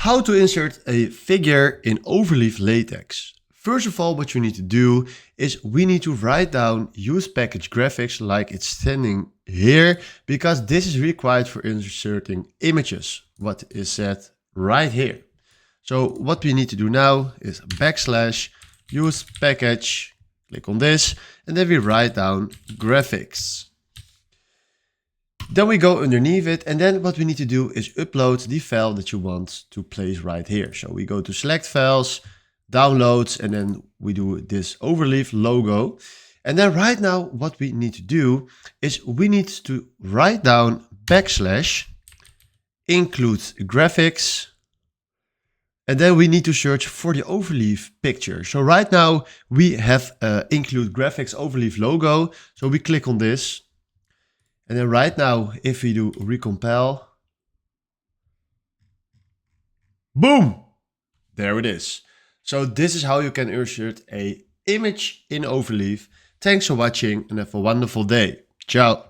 How to insert a figure in Overleaf LaTeX. First of all, what you need to do is we need to write down use package graphics like it's standing here, because this is required for inserting images, what is set right here. So what we need to do now is / use package, click on this, and then we write down graphics. Then we go underneath it, and then what we need to do is upload the file that you want to place right here. So we go to select files, downloads, and then we do this Overleaf logo. And then right now what we need to do is we need to write down / include graphics, and then we need to search for the Overleaf picture. So right now we have include graphics Overleaf logo. So we click on this. And then right now, if we do recompile, boom, there it is. So this is how you can insert an image in Overleaf. Thanks for watching and have a wonderful day. Ciao.